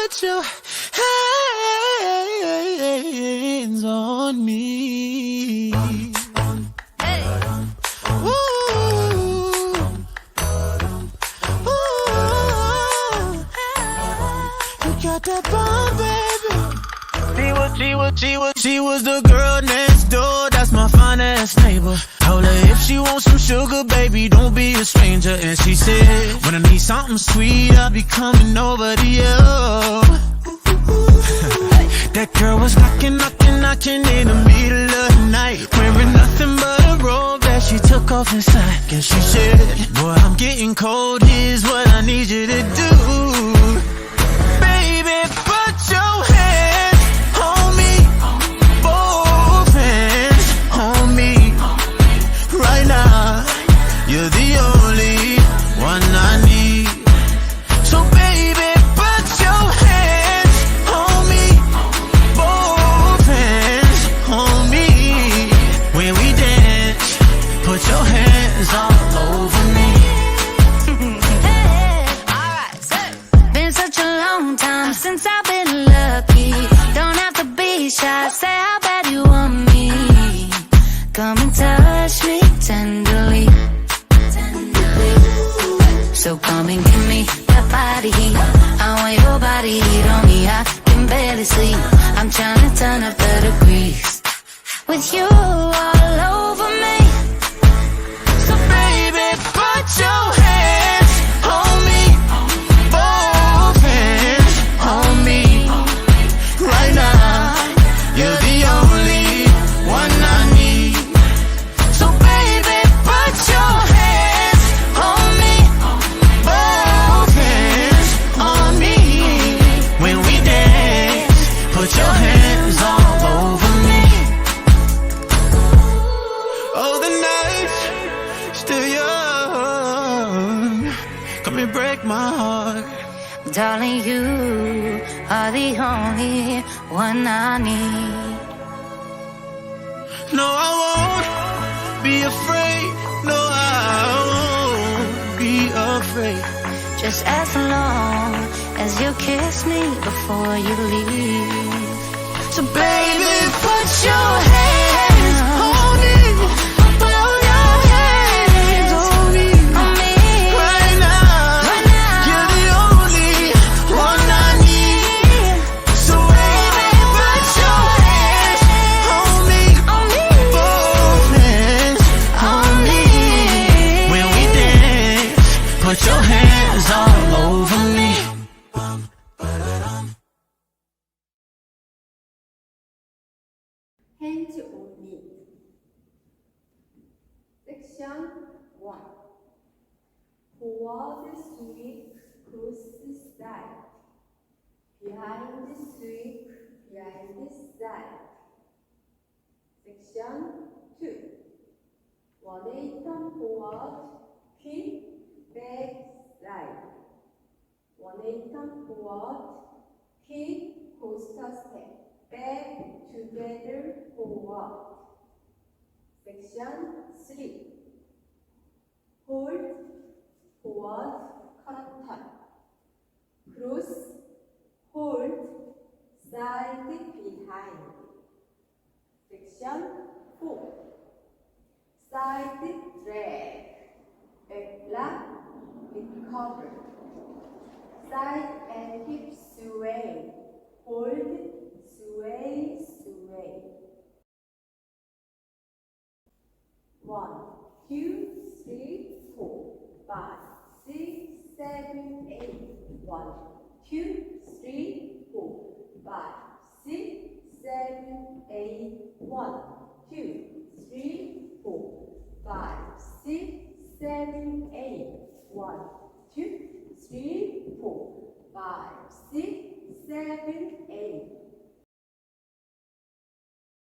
put your hands on me. Hey. Ooh. You got that bomb, baby. She was the girl next door. That's my fine ass neighbor. Told her if she wants some sugar, baby, don't be a stranger. And she said, when I need something sweet, I'll be coming over to you. That girl was knocking in the middle of the night, wearing nothing but a robe that she took off inside. And she said, boy, I'm getting cold, here's what I need you to do. Baby, put your hands on me, both hands on me. Right now, you're the only one I need. So baby, put your hands on me, both hands on me. When we dance, put your hands all over me. Hey, alright, been such a long time since I've been lucky. Don't have to be shy, say how bad you want me. Come and touch me tenderly. So come and give me that body heat. I want your body heat on me. I can barely sleep. I'm trying to turn up the degrees with you all over me. So baby, put your hands on me, both hands on me. Right now, you're the only one I need. So baby, put your hands on me, both hands on me. When we dance, put your hands all over me. Oh, the night's still young. Come and break my heart. Darling, you are the only one I need. No, I won't be afraid. No, I won't be afraid. Just as long as you kiss me before you leave. So baby, put your hands on me. Put your hands on me. Right now, you're the only one I need. So baby, put your hands on me. Both hands on me. When we dance, put your hands all over me. Hands on me. Section 1. Forward sweep, cross side. Behind sweep, behind side. Section 2. 180 turn forward, quick, back, slide. 180 turn forward, quick, coaster step. Back, together, forward. Section 3. Hold, forward, curtain. Cross, hold, side, behind. Section 4. Side drag, back lock, recover. Side and hip sway, hold, sway, sway. 1, 2, 3, 4, 5, 6, 7, 8. 1, 2, 3, 4, 5, 6, 7, 8. 1, 2, 3, 4, 5, 6, 7, 8. 1,